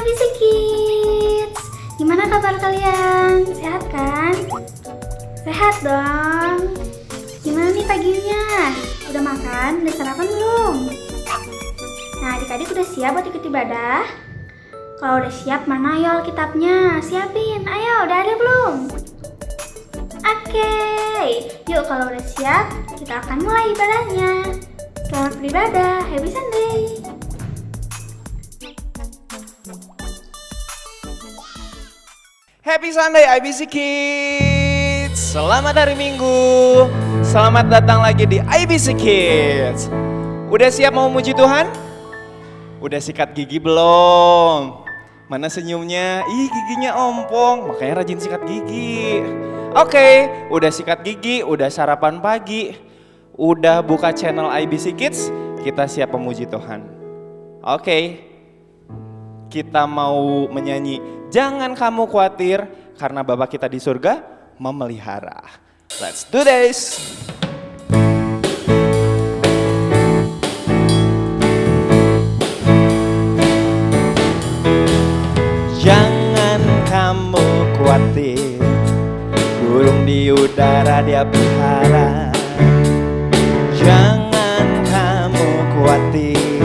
IBC Kids. Gimana kabar kalian? Sehat kan? Sehat dong. Gimana nih paginya? Udah makan? Udah sarapan belum? Nah, adik-adik udah siap buat ikut ibadah? Kalau udah siap, mana ayo Alkitabnya? Siapin, ayo, udah ada belum? Oke, yuk kalau udah siap, kita akan mulai ibadahnya. Selamat beribadah, happy Sunday. Happy Sunday IBC Kids. Selamat hari Minggu. Selamat datang lagi di IBC Kids. Udah siap mau muji Tuhan? Udah sikat gigi belum? Mana senyumnya? Ih, giginya ompong, makanya rajin sikat gigi. Oke, udah sikat gigi, udah sarapan pagi, udah buka channel IBC Kids, kita siap memuji Tuhan. Oke, kita mau menyanyi Jangan Kamu Khawatir karena Bapa kita di surga memelihara. Let's do this. Jangan kamu khawatir, burung di udara Dia pelihara. Jangan kamu khawatir,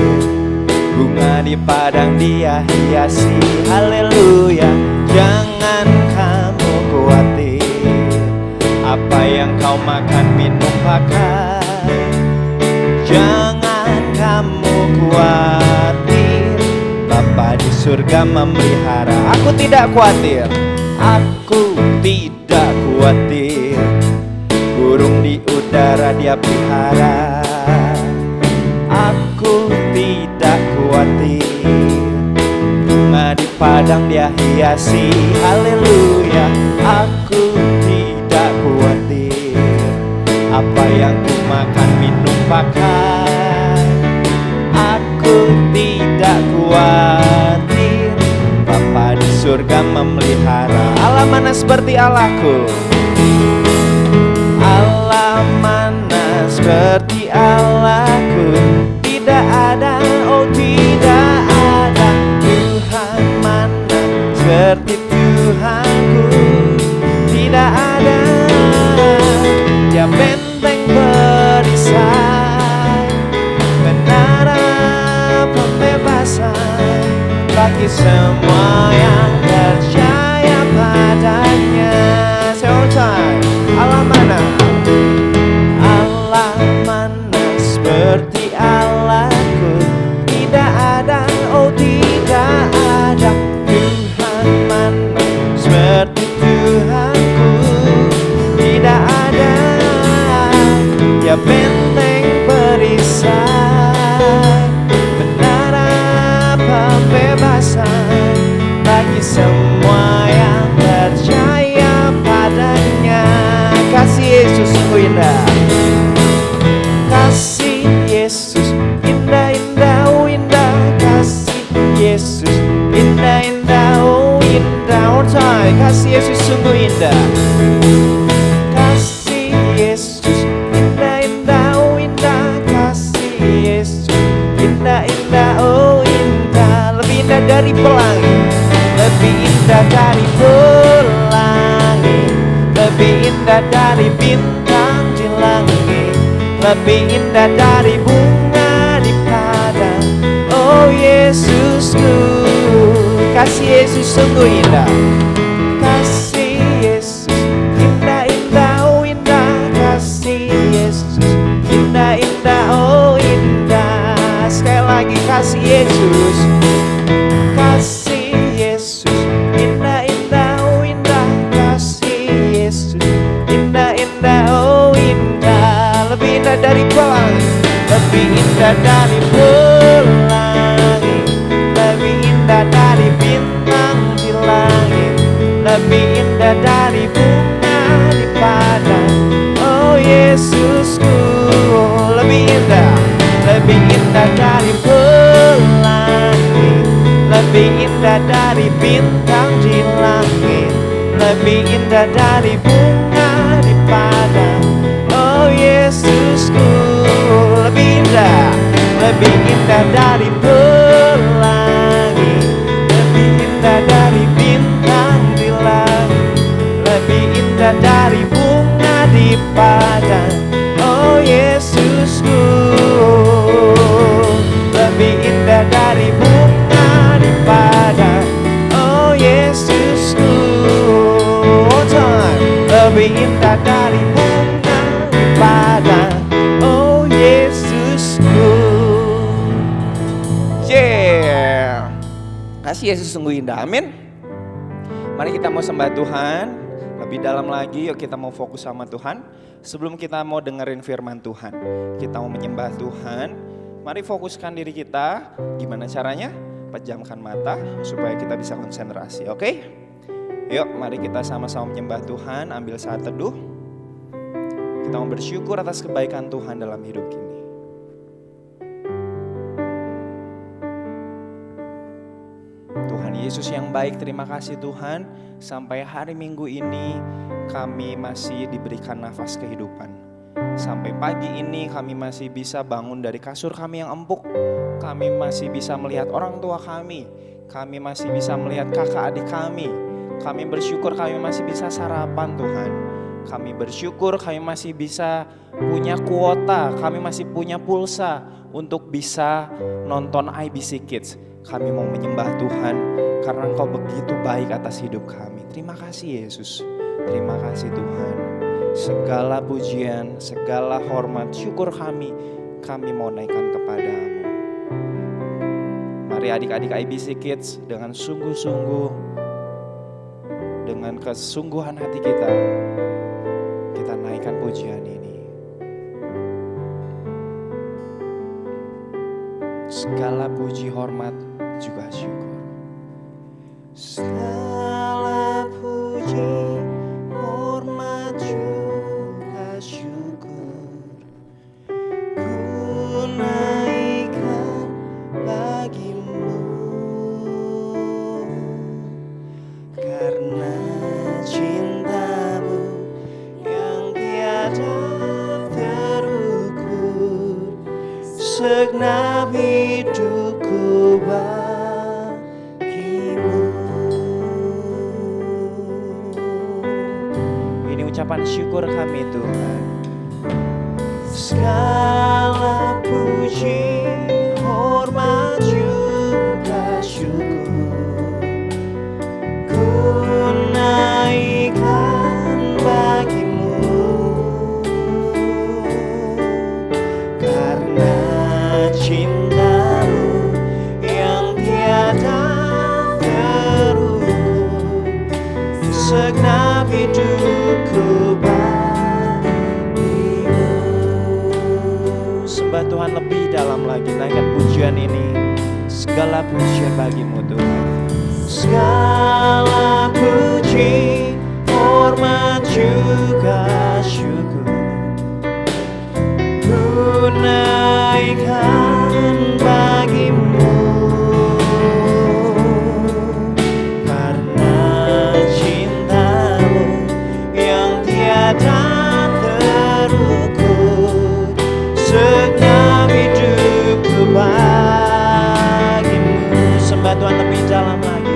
bunga di padang Dia hiasi. Haleluya. Jangan kamu khawatir, apa yang kau makan, minum, pakai. Jangan kamu khawatir, Bapa di surga memelihara. Aku tidak khawatir, aku tidak khawatir, burung di udara Dia pelihara. Aku tidak khawatir, bunga di padang Dia hiasi. Haleluya. Aku tidak khawatir, apa yang ku makan, minum, pakai. Aku tidak khawatir, Bapa di surga memelihara. Allah mana seperti Allahku? Allah mana seperti Allahku? Tidak ada, oh tidak ada. Tuhan mana seperti Tuhanku? Tidak ada. Dia benteng perisai, kebenaran pembebasan bagi semua yang percaya padanya. Showtime. Allah mana? Allah mana seperti Allahku? Tidak ada, oh tidak ada. Tuhan mana seperti Tuhanku? Tidak ada. Dia benteng perisai, benar pembebasan bagi semua yang percaya padanya. Kasih Yesus sungguh indah. Kasih Yesus indah, indah, oh indah. Kasih Yesus indah, indah, oh indah. All time. Kasih Yesus sungguh indah. Kasih Yesus indah, indah, oh indah. Kasih Yesus indah, indah, oh indah. Lebih indah dari pelangi, lebih indah dari pelangi, lebih indah dari bintang di langit, lebih indah dari bunga di padang. Oh Yesusku, kasih Yesus sungguh indah. Kasih Yesus indah, indah, oh indah. Kasih Yesus indah, indah, oh indah. Sekali lagi kasih Yesus. Kasih Yesus indah, indah, oh indah. Kasih Yesus indah, indah, oh indah. Lebih indah dari pelangi, lebih indah dari pelangi, lebih indah dari bintang di langit, lebih indah dari bunga di padang. Oh Yesusku, lebih indah dari pelangi, lebih indah dari bintang di langit, lebih indah dari bunga di padang. Oh Yesusku, lebih indah dari pelangi, lebih Yesusku, lebih indah dari bunga di padang. Oh Yesusku, oh Tuhan, lebih indah dari bunga di padang. Oh Yesusku. Yeah. Kasih Yesus sungguh indah, amin. Mari kita mau sembah Tuhan lebih dalam lagi, yuk kita mau fokus sama Tuhan. Sebelum kita mau dengerin firman Tuhan, kita mau menyembah Tuhan. Mari fokuskan diri kita, gimana caranya? Pejamkan mata supaya kita bisa konsentrasi, oke? Yuk mari kita sama-sama menyembah Tuhan, ambil saat teduh. Kita mau bersyukur atas kebaikan Tuhan dalam hidup kita. Yesus yang baik, terima kasih Tuhan. Sampai hari Minggu ini kami masih diberikan nafas kehidupan. Sampai pagi ini kami masih bisa bangun dari kasur kami yang empuk. Kami masih bisa melihat orang tua kami. Kami masih bisa melihat kakak adik kami. Kami bersyukur kami masih bisa sarapan Tuhan. Kami bersyukur kami masih bisa punya kuota. Kami masih punya pulsa untuk bisa nonton IBC Kids. Kami mau menyembah Tuhan karena Engkau begitu baik atas hidup kami. Terima kasih Yesus, terima kasih Tuhan. Segala pujian, segala hormat, syukur kami mau naikkan kepadamu. Mari adik-adik IBC Kids dengan sungguh-sungguh, dengan kesungguhan hati kita naikkan pujian ini. Segala puji, hormat, juga syukur. Segala puji, hormat, juga syukur ku naikkan bagimu, karena cintamu yang tiada terukur, segenap hidupku bagimu. Ini ucapan syukur kami Tuhan. Segala puji, hormat, juga syukur ku naikkan bagimu, karena cintamu yang tiada terukur, segenap hidupku bagimu. Sembah Tuhan lebih dalam lagi, naikkan pujian ini. Segala pujian bagimu Tuhan. Segala puji, hormat, juga syukur ku naikkan bagimu, karena cintamu yang tiada terukur, segenap hidupku bagimu. Sembah Tuhan lebih dalam lagi.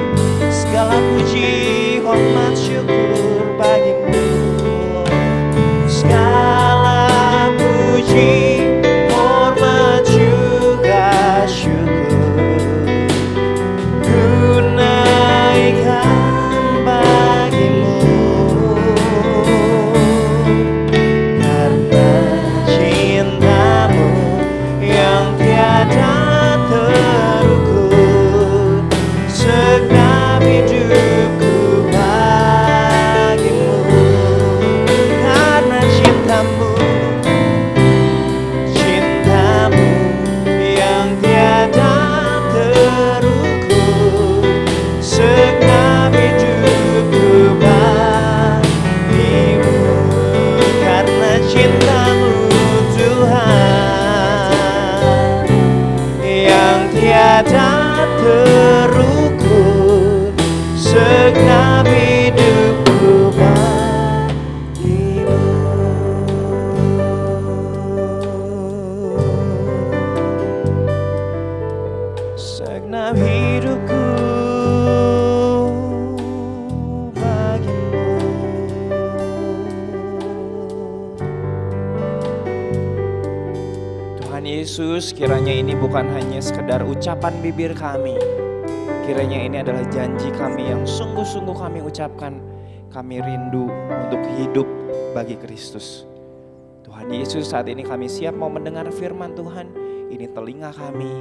Segala puji, hormat, syukur bagimu. Segala puji, hormat, juga syukur ku naikkan bagimu, karena cintamu yang tiada terukur, segenap hidupku bagimu, karena cintamu yang tiada terukur, segenap hidupku bagimu, karena cintamu Tuhan yang tiada terukur, segenap hidupku bagimu. Segenap hidupku bagimu. Yesus, kiranya ini bukan hanya sekedar ucapan bibir kami. Kiranya ini adalah janji kami yang sungguh-sungguh kami ucapkan. Kami rindu untuk hidup bagi Kristus. Tuhan Yesus, saat ini kami siap mau mendengar firman Tuhan. Ini telinga kami,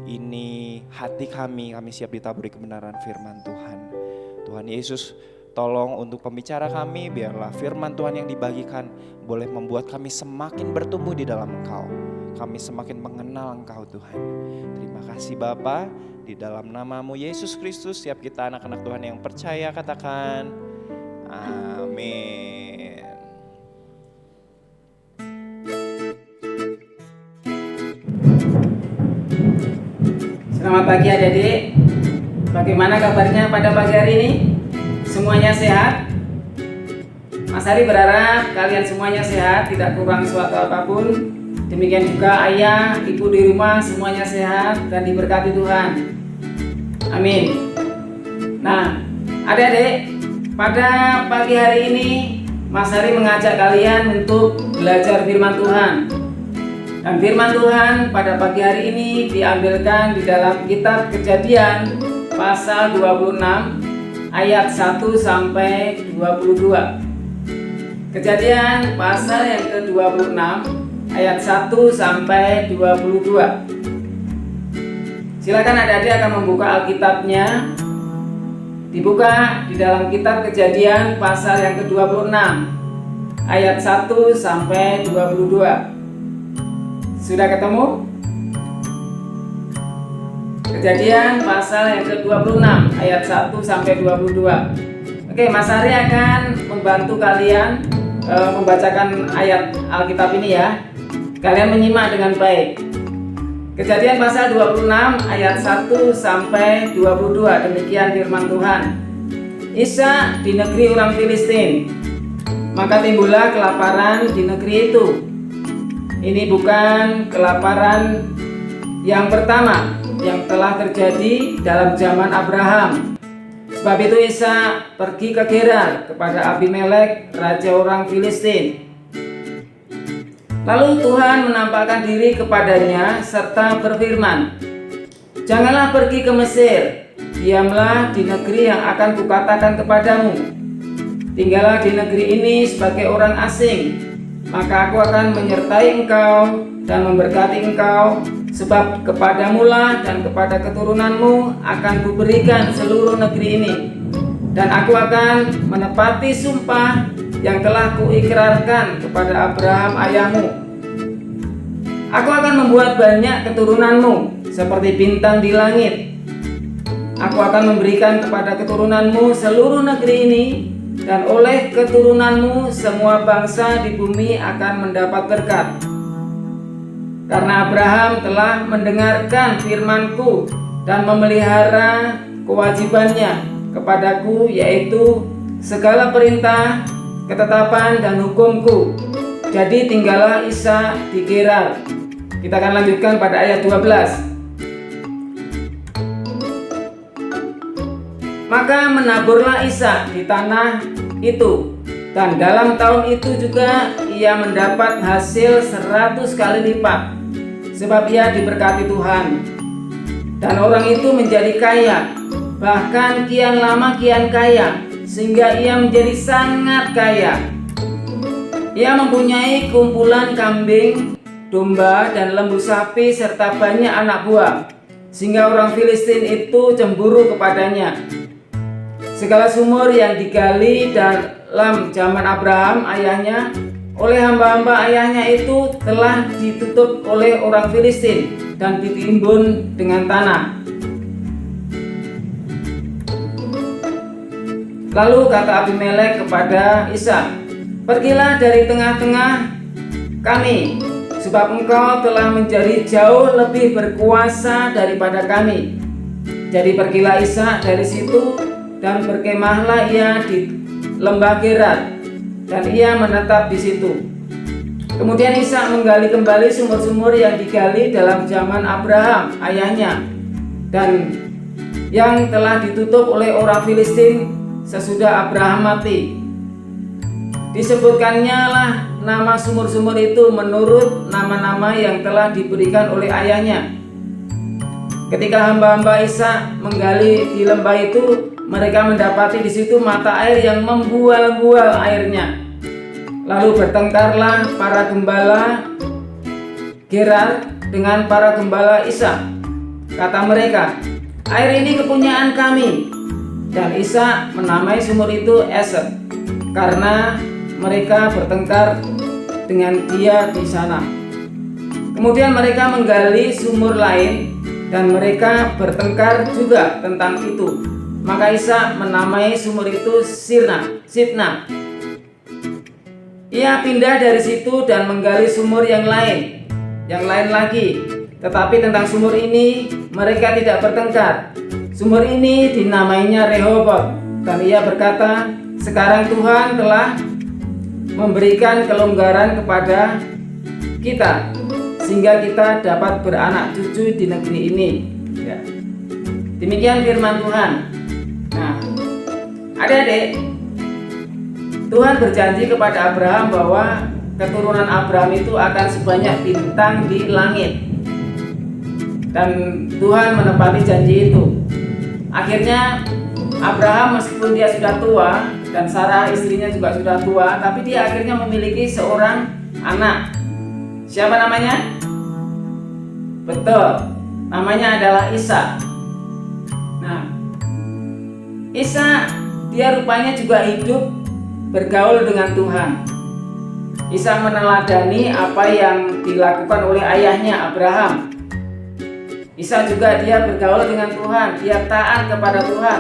ini hati kami siap ditaburi kebenaran firman Tuhan. Tuhan Yesus, tolong untuk pembicara kami, biarlah firman Tuhan yang dibagikan boleh membuat kami semakin bertumbuh di dalam Engkau. Kami semakin mengenal Engkau Tuhan. Terima kasih Bapa, di dalam nama-Mu Yesus Kristus, setiap kita anak-anak Tuhan yang percaya katakan amin. Selamat pagi adik-adik. Bagaimana kabarnya pada pagi hari ini? Semuanya sehat? Mas Hari berharap kalian semuanya sehat, tidak kurang suatu apapun. Demikian juga ayah, ibu di rumah semuanya sehat dan diberkati Tuhan. Amin. Nah, adik-adik, pada pagi hari ini Mas Hari mengajak kalian untuk belajar firman Tuhan. Dan firman Tuhan pada pagi hari ini diambilkan di dalam kitab Kejadian pasal 26 ayat 1 sampai 22. Kejadian pasal yang ke-26 ayat 1 sampai 22. Silakan adik-adik akan membuka Alkitabnya. Dibuka di dalam kitab Kejadian pasal yang ke-26 ayat 1 sampai 22. Sudah ketemu? Kejadian pasal yang ke-26 ayat 1 sampai 22. Oke, Mas Ari akan membantu kalian membacakan ayat Alkitab ini ya. Kalian menyimak dengan baik. Kejadian pasal 26 ayat 1 sampai 22. Demikian firman Tuhan. Ishak di negeri orang Filistin. Maka timbullah kelaparan di negeri itu. Ini bukan kelaparan yang pertama yang telah terjadi dalam zaman Abraham. Sebab itu Ishak pergi ke Gerar kepada Abimelek, raja orang Filistin. Lalu Tuhan menampakkan diri kepadanya serta berfirman, "Janganlah pergi ke Mesir, diamlah di negeri yang akan kukatakan kepadamu. Tinggallah di negeri ini sebagai orang asing, maka aku akan menyertai engkau dan memberkati engkau, sebab kepadamulah dan kepada keturunanmu akan kuberikan seluruh negeri ini. Dan aku akan menepati sumpah yang telah kuikrarkan kepada Abraham ayahmu. Aku akan membuat banyak keturunanmu seperti bintang di langit. Aku akan memberikan kepada keturunanmu seluruh negeri ini, dan oleh keturunanmu semua bangsa di bumi akan mendapat berkat. Karena Abraham telah mendengarkan firman-Ku dan memelihara kewajibannya kepadaku, yaitu segala perintah, ketetapan dan hukum-Ku. Jadi tinggallah Ishak di Gerar." Kita akan lanjutkan pada ayat 12. Maka menaburlah Ishak di tanah itu, dan dalam tahun itu juga ia mendapat hasil 100 kali lipat, sebab ia diberkati Tuhan. Dan orang itu menjadi kaya, bahkan kian lama kian kaya, sehingga ia menjadi sangat kaya. Ia mempunyai kumpulan kambing, domba, dan lembu sapi, serta banyak anak buah, sehingga orang Filistin itu cemburu kepadanya. Segala sumur yang digali dalam zaman Abraham ayahnya oleh hamba-hamba ayahnya itu telah ditutup oleh orang Filistin dan ditimbun dengan tanah. Lalu kata Abimelek kepada Ishak, "Pergilah dari tengah-tengah kami, sebab engkau telah menjadi jauh lebih berkuasa daripada kami." Jadi pergilah Ishak dari situ, dan berkemahlah ia di lembah Gerar, dan ia menetap di situ. Kemudian Ishak menggali kembali sumur-sumur yang digali dalam zaman Abraham ayahnya, dan yang telah ditutup oleh orang Filistin sesudah Abraham mati. Disebutkannya lah nama sumur-sumur itu menurut nama-nama yang telah diberikan oleh ayahnya. Ketika hamba-hamba Ishak menggali di lembah itu, mereka mendapati di situ mata air yang membual-bual airnya. Lalu bertengkarlah para gembala Gerar dengan para gembala Ishak. Kata mereka, "Air ini kepunyaan kami." Dan Ishak menamai sumur itu Esek, karena mereka bertengkar dengan dia di sana. Kemudian mereka menggali sumur lain dan mereka bertengkar juga tentang itu. Maka Ishak menamai sumur itu Sitna. Ia pindah dari situ dan menggali sumur yang lain lagi. Tetapi tentang sumur ini mereka tidak bertengkar. Sumur ini dinamainya Rehobot, dan ia berkata, "Sekarang Tuhan telah memberikan kelonggaran kepada kita sehingga kita dapat beranak cucu di negeri ini." Ya. Demikian firman Tuhan. Nah, adik-adik, Tuhan berjanji kepada Abraham bahwa keturunan Abraham itu akan sebanyak bintang di langit. Dan Tuhan menepati janji itu. Akhirnya Abraham meskipun dia sudah tua dan Sarah istrinya juga sudah tua, tapi dia akhirnya memiliki seorang anak. Siapa namanya? Betul, namanya adalah Ishak. Nah, Ishak dia rupanya juga hidup bergaul dengan Tuhan. Ishak meneladani apa yang dilakukan oleh ayahnya Abraham. Ishak juga dia bergaul dengan Tuhan, dia taat kepada Tuhan.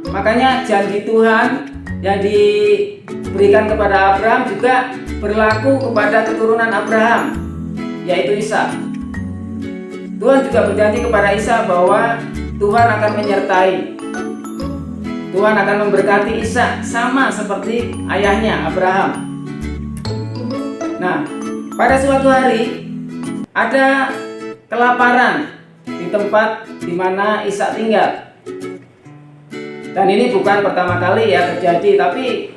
Makanya janji Tuhan yang diberikan kepada Abraham juga berlaku kepada keturunan Abraham, yaitu Ishak. Tuhan juga berjanji kepada Ishak bahwa Tuhan akan menyertai. Tuhan akan memberkati Ishak sama seperti ayahnya Abraham. Nah, pada suatu hari ada kelaparan di tempat di mana Ishak tinggal. Dan ini bukan pertama kali ya terjadi, tapi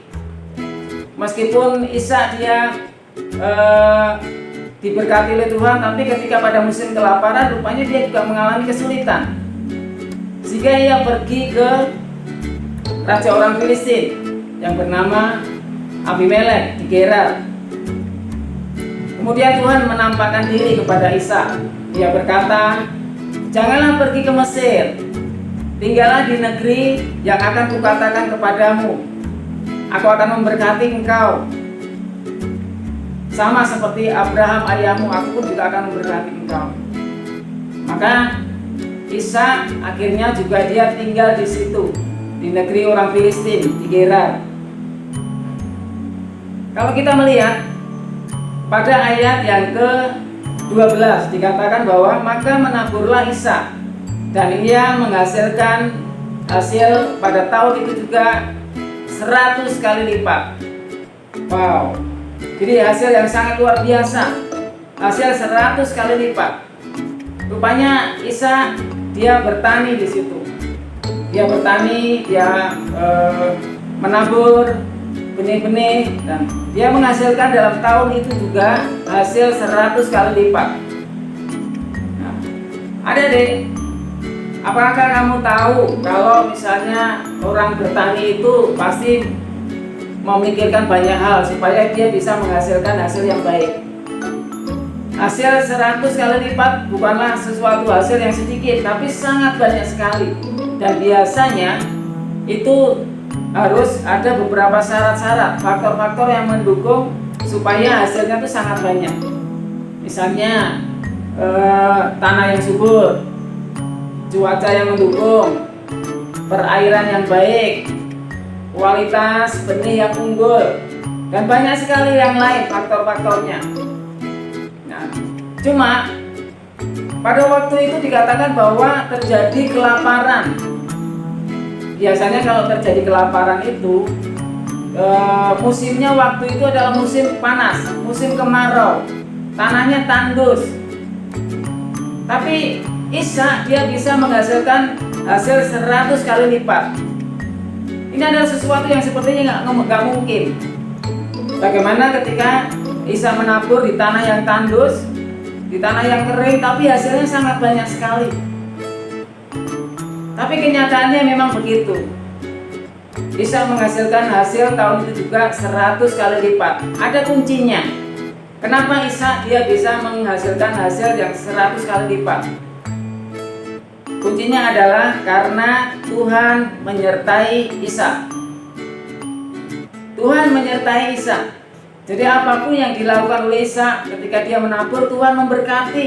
meskipun Ishak dia diberkati oleh Tuhan, tapi ketika pada musim kelaparan rupanya dia juga mengalami kesulitan. Sehingga ia pergi ke raja orang Filistin yang bernama Abimelek di Gerar. Kemudian Tuhan menampakkan diri kepada Ishak. Ia berkata, "Janganlah pergi ke Mesir. Tinggallah di negeri yang akan kukatakan kepadamu. Aku akan memberkati engkau. Sama seperti Abraham ayahmu, aku pun juga akan memberkati engkau." Maka Ishak akhirnya juga dia tinggal di situ, di negeri orang Filistin, di Gerar. Kalau kita melihat pada ayat yang ke-12 dikatakan bahwa maka menaburlah Ishak dan ia menghasilkan hasil pada tahun itu juga 100 kali lipat. Wow. Jadi hasil yang sangat luar biasa. Hasil 100 kali lipat. Rupanya Ishak dia bertani di situ. Dia bertani, dia menabur benih-benih, dan dia menghasilkan dalam tahun itu juga hasil 100 kali lipat. Nah, adik-adik, apakah kamu tahu kalau misalnya orang bertani itu pasti memikirkan banyak hal supaya dia bisa menghasilkan hasil yang baik. Hasil 100 kali lipat bukanlah sesuatu hasil yang sedikit, tapi sangat banyak sekali. Dan biasanya itu harus ada beberapa syarat-syarat, faktor-faktor yang mendukung supaya hasilnya itu sangat banyak. Misalnya tanah yang subur, cuaca yang mendukung, perairan yang baik, kualitas benih yang unggul, dan banyak sekali yang lain faktor-faktornya. Nah, cuma pada waktu itu dikatakan bahwa terjadi kelaparan. Biasanya kalau terjadi kelaparan itu musimnya waktu itu adalah musim panas, musim kemarau, tanahnya tandus. Tapi Ishak dia bisa menghasilkan hasil 100 kali lipat. Ini adalah sesuatu yang sepertinya nggak mungkin. Bagaimana ketika Ishak menabur di tanah yang tandus, di tanah yang kering, tapi hasilnya sangat banyak sekali. Tapi kenyataannya memang begitu. Ishak menghasilkan hasil tahun itu juga 100 kali lipat. Ada kuncinya. Kenapa Ishak dia bisa menghasilkan hasil yang 100 kali lipat? Kuncinya adalah karena Tuhan menyertai Ishak. Tuhan menyertai Ishak. Jadi apapun yang dilakukan oleh Ishak ketika dia menabur, Tuhan memberkati,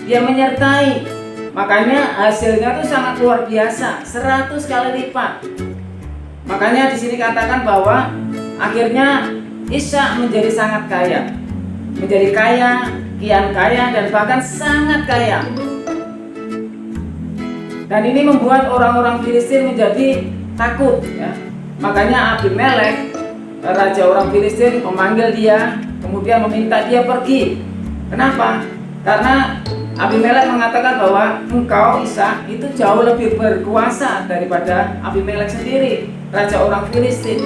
dia menyertai. Makanya hasilnya itu sangat luar biasa, 100 kali lipat. Makanya di sini katakan bahwa akhirnya Ishak menjadi sangat kaya. Menjadi kaya, kian kaya, dan bahkan sangat kaya. Dan ini membuat orang-orang Filistin menjadi takut, ya. Makanya Abimelek, raja orang Filistin, memanggil dia, kemudian meminta dia pergi. Kenapa? Karena Abimelek mengatakan bahwa engkau Ishak itu jauh lebih berkuasa daripada Abimelek sendiri, raja orang Filistin.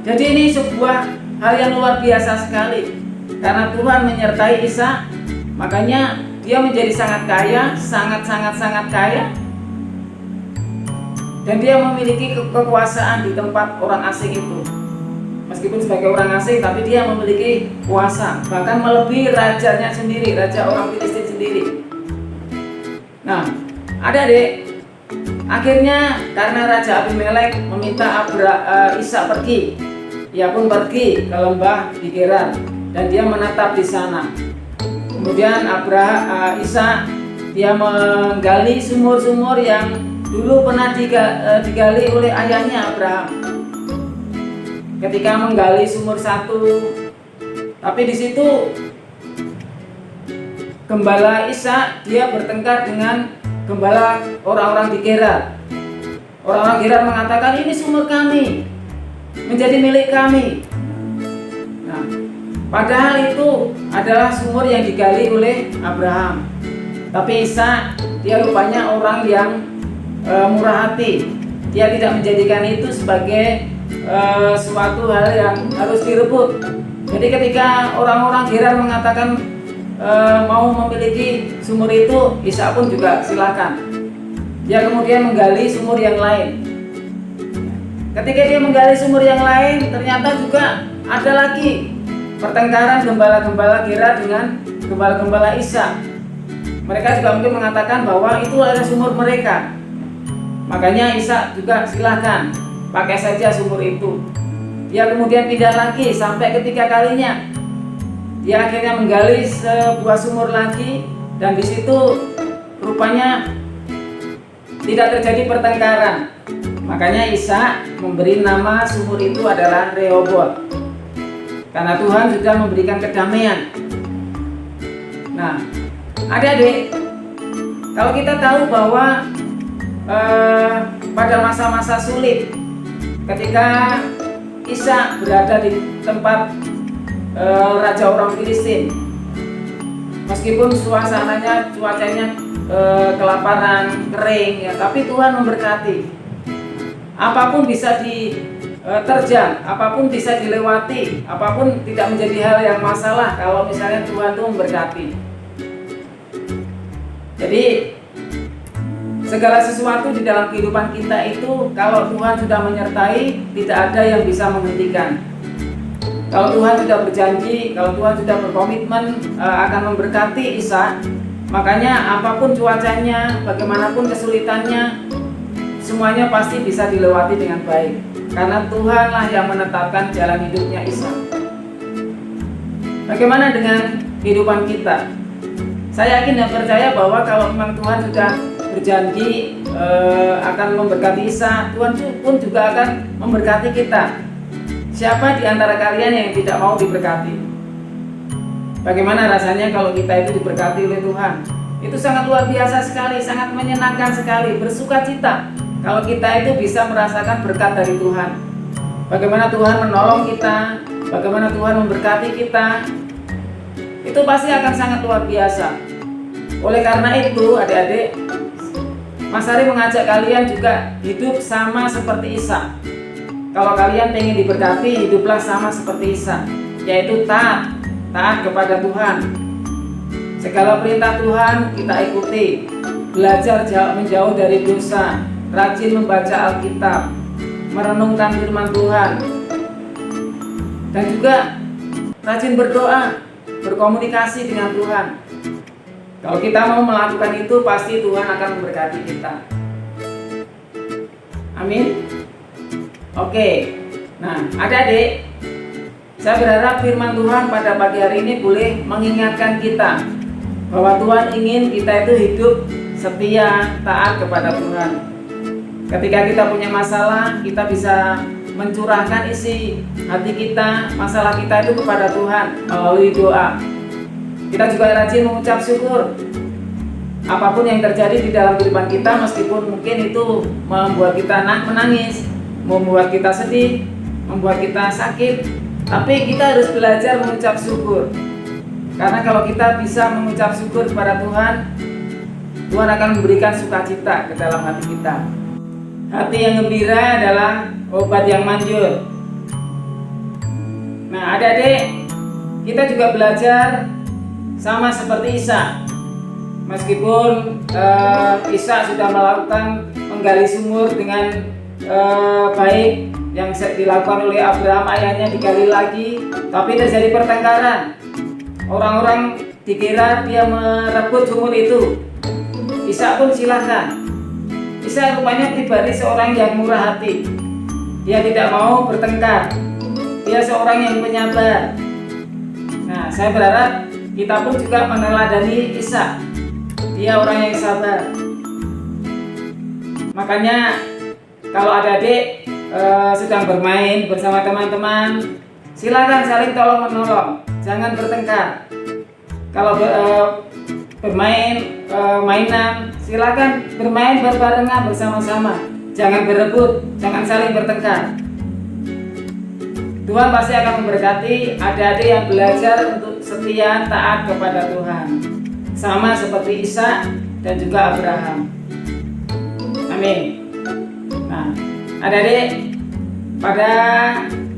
Jadi ini sebuah hal yang luar biasa sekali. Karena Tuhan menyertai Ishak, makanya dia menjadi sangat kaya, sangat kaya. Dan dia memiliki kekuasaan di tempat orang asing itu. Meskipun sebagai orang asing, tapi dia memiliki kuasa, bahkan melebihi rajanya sendiri, raja orang Filistin sendiri. Nah, adik-adik, akhirnya karena Raja Abimelek meminta Ishak pergi, ia pun pergi ke lembah di Gerar dan dia menetap di sana. Kemudian Ishak dia menggali sumur-sumur yang dulu pernah digali oleh ayahnya Abraham. Ketika menggali sumur satu, tapi di situ gembala Ishak dia bertengkar dengan gembala orang-orang di Gerar. Orang-orang Gerar mengatakan ini sumur kami, menjadi milik kami. Nah, padahal itu adalah sumur yang digali oleh Abraham. Tapi Ishak dia rupanya orang yang murah hati. Dia tidak menjadikan itu sebagai suatu hal yang harus direbut. Jadi ketika orang-orang Gerar mengatakan mau memiliki sumur itu, Ishak pun juga silakan. Dia kemudian menggali sumur yang lain. Ketika dia menggali sumur yang lain, ternyata juga ada lagi pertengkaran gembala-gembala Gerar dengan gembala-gembala Ishak. Mereka juga mungkin mengatakan bahwa itu adalah sumur mereka. Makanya Ishak juga silakan pakai saja sumur itu. Dia kemudian pindah lagi sampai ketiga kalinya. Dia akhirnya menggali sebuah sumur lagi dan di situ rupanya tidak terjadi pertengkaran. Makanya Ishak memberi nama sumur itu adalah Rehoboth. Karena Tuhan sudah memberikan kedamaian. Nah, adik-adik, kalau kita tahu bahwa pada masa-masa sulit, ketika Ishak berada di tempat raja orang Filistin, meskipun suasananya, cuacanya kelaparan, kering, ya, tapi Tuhan memberkati. Apapun bisa diterjang, apapun bisa dilewati, apapun tidak menjadi hal yang masalah kalau misalnya Tuhan itu memberkati. Jadi segala sesuatu di dalam kehidupan kita itu kalau Tuhan sudah menyertai, tidak ada yang bisa menghentikan. Kalau Tuhan sudah berjanji, kalau Tuhan sudah berkomitmen akan memberkati Ishak, makanya apapun cuacanya, bagaimanapun kesulitannya, semuanya pasti bisa dilewati dengan baik. Karena Tuhanlah yang menetapkan jalan hidupnya Ishak. Bagaimana dengan kehidupan kita? Saya yakin dan percaya bahwa kalau memang Tuhan sudah berjanji akan memberkati Ishak, Tuhan pun juga akan memberkati kita. Siapa di antara kalian yang tidak mau diberkati? Bagaimana rasanya kalau kita itu diberkati oleh Tuhan? Itu sangat luar biasa sekali, sangat menyenangkan sekali, bersukacita kalau kita itu bisa merasakan berkat dari Tuhan. Bagaimana Tuhan menolong kita, bagaimana Tuhan memberkati kita, itu pasti akan sangat luar biasa. Oleh karena itu, adik-adik, Mas Ari mengajak kalian juga hidup sama seperti Ishak. kalau kalian ingin diberkati, hiduplah sama seperti Isa, yaitu taat kepada Tuhan. Segala perintah Tuhan kita ikuti, belajar menjauh dari dosa, rajin membaca Alkitab, merenungkan firman Tuhan, dan juga rajin berdoa, berkomunikasi dengan Tuhan. Kalau kita mau melakukan itu, pasti Tuhan akan memberkati kita. Amin. Oke. Nah, adik-adik, saya berharap firman Tuhan pada pagi hari ini boleh mengingatkan kita bahwa Tuhan ingin kita itu hidup setia, taat kepada Tuhan. Ketika kita punya masalah, kita bisa mencurahkan isi hati kita, masalah kita itu kepada Tuhan melalui doa. Kita juga rajin mengucap syukur. Apapun yang terjadi di dalam kehidupan kita, meskipun mungkin itu membuat kita menangis, membuat kita sedih, membuat kita sakit, tapi kita harus belajar mengucap syukur. Karena kalau kita bisa mengucap syukur kepada Tuhan, Tuhan akan memberikan sukacita ke dalam hati kita. Hati yang gembira adalah obat yang manjur. Nah, adik-adik, kita juga belajar sama seperti Isa. Meskipun Isa sudah melakukan menggali sumur dengan baik yang dilakukan oleh Abraham ayahnya, digali lagi, tapi terjadi pertengkaran. Orang-orang dikira dia merebut sumur itu. Isa pun silahkan. Isa rupanya pribadi seorang yang murah hati. Dia tidak mau bertengkar. Dia seorang yang penyabar. Nah, saya berharap kita pun juga meneladani Isa. Dia orang yang sabar. Makanya kalau adik-adik sedang bermain bersama teman-teman, silakan saling tolong menolong, jangan bertengkar. Kalau bermain mainan, silakan bermain berbarengan bersama-sama, jangan berebut, jangan saling bertengkar. Tuhan pasti akan memberkati adik-adik yang belajar untuk setia taat kepada Tuhan, sama seperti Isa dan juga Abraham. Amin. Nah, adik-adik, pada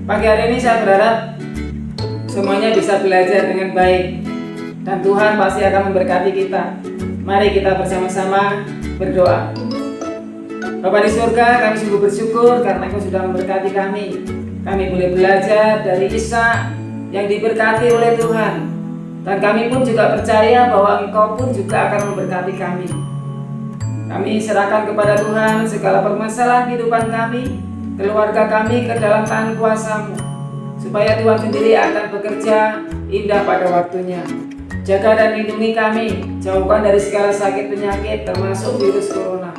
pagi hari ini saya berharap semuanya bisa belajar dengan baik, dan Tuhan pasti akan memberkati kita. Mari kita bersama-sama berdoa. Bapa di surga, kami sungguh bersyukur karena Engkau sudah memberkati kami. Kami boleh belajar dari Isa yang diberkati oleh Tuhan, dan kami pun juga percaya bahwa Engkau pun juga akan memberkati kami. Kami serahkan kepada Tuhan segala permasalahan kehidupan kami, keluarga kami ke dalam tangan kuasa-Mu, supaya Tuhan sendiri akan bekerja indah pada waktunya. Jaga dan lindungi kami, jauhkan dari segala sakit penyakit termasuk virus corona.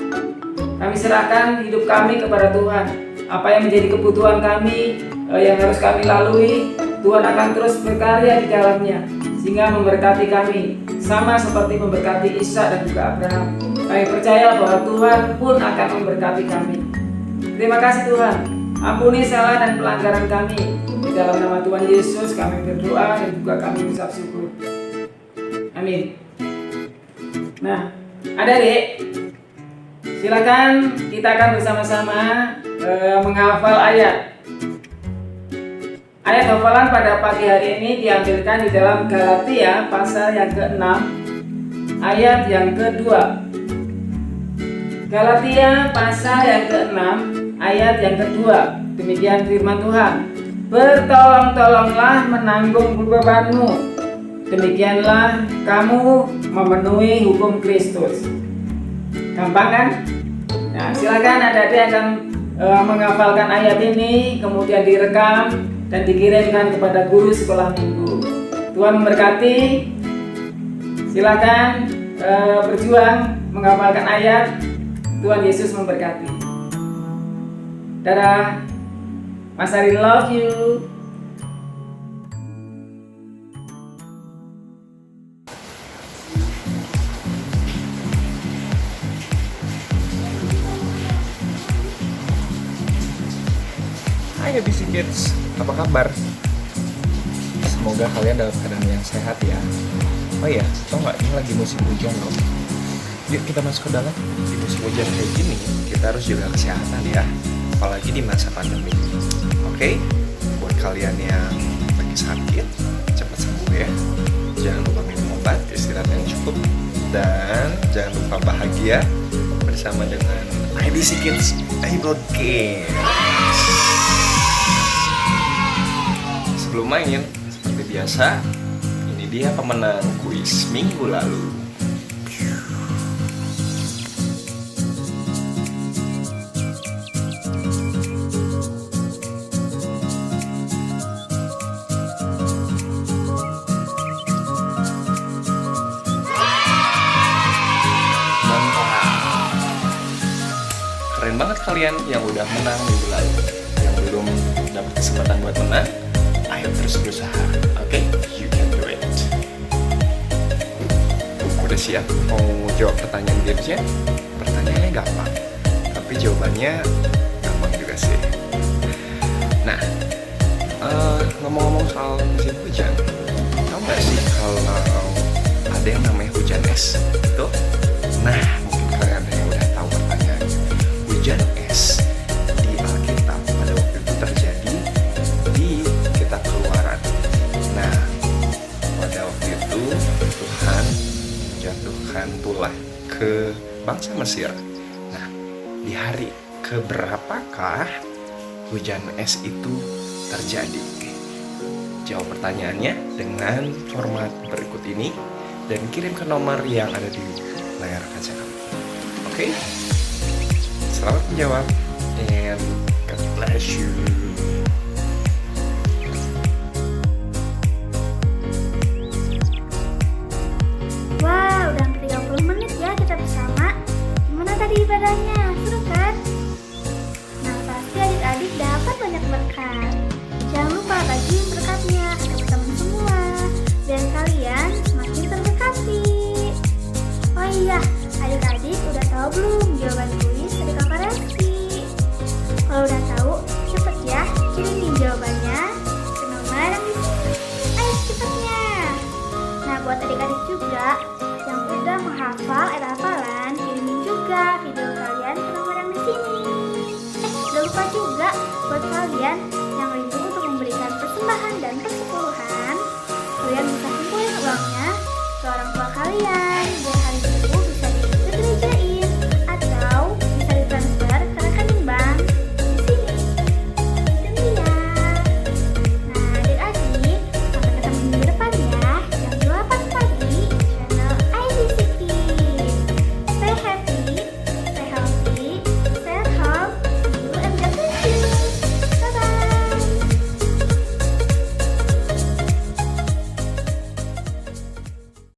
Kami serahkan hidup kami kepada Tuhan. Apa yang menjadi kebutuhan kami, yang harus kami lalui, Tuhan akan terus berkarya di dalamnya, sehingga memberkati kami, sama seperti memberkati Isa dan juga Abraham. Kami percaya bahwa Tuhan pun akan memberkati kami. Terima kasih Tuhan. Ampuni salah dan pelanggaran kami. Di dalam nama Tuhan Yesus kami berdoa dan juga kami mengucap syukur. Amin. Nah, adik-adik, silakan kita akan bersama-sama menghafal ayat. Ayat hafalan pada pagi hari ini diambilkan di dalam Galatia pasal yang ke-6 ayat yang kedua. Galatia pasal yang ke-6 ayat yang kedua. Demikian firman Tuhan. Bertolong-tolonglah menanggung bebanmu, demikianlah kamu memenuhi hukum Kristus. Gampang kan? Nah, silakan adik-adik akan menghafalkan ayat ini, kemudian direkam dan dikirimkan kepada guru sekolah minggu. Tuhan memberkati. Silakan berjuang menghafalkan ayat. Tuhan Yesus memberkati. Dadah. Mas Ari love you. Hai ABC Kids, apa kabar? Semoga kalian dalam keadaan yang sehat ya. Oh iya, tau nggak, ini lagi musim hujan loh. Yuk kita masuk ke dalam. Di musim hujan kayak gini, kita harus jaga kesehatan ya. apalagi di masa pandemi. Oke, buat kalian yang lagi sakit, cepat sembuh ya. Jangan lupa minum obat, istirahat yang cukup, dan jangan lupa bahagia bersama dengan IBC Kids Able Games. Sebelum main, seperti biasa, ini dia pemenang kuis minggu lalu. Keren banget kalian yang udah menang minggu lalu. Yang belum dapat kesempatan buat menang, ayo terus berusaha. Oke, you can do it. Udah siap mau jawab pertanyaan gamesnya? Pertanyaannya gampang, tapi jawabannya gampang juga sih. Nah, ngomong-ngomong soal musim hujan, tahu nggak sih kalau ada yang namanya hujan es? Tuh, nah mungkin kalian ada yang udah tahu pertanyaannya. Hujan es di Alkitab pada waktu itu terjadi di kitab Keluaran. Nah, pada waktu itu Tuhan menjatuhkan tulah ke bangsa Mesir. Nah, di hari keberapakah hujan es itu terjadi? Jawab pertanyaannya dengan format berikut ini dan kirim ke nomor yang ada di layar kaca kamu. Oke? Selamat menjawab, and God bless you. Wah, udah hampir 30 menit ya kita bersama. Gimana tadi ibadahnya? Seru kan? Nah, pasti adik-adik dapat banyak berkat. Jangan lupa bagiin berkatnya ke teman-teman semua, biar kalian semakin terberkati. Oh iya, adik-adik udah tahu belum jawaban kuis dari Kakak Resti? Kalau udah tahu, cepet ya kirimin jawabannya ke nomor yang di sini. Ayo cepetnya. Nah, buat adik-adik juga yang udah menghafal ayat hafalan, kirimin juga video kalian ke nomor yang di sini. Jangan lupa juga buat kalian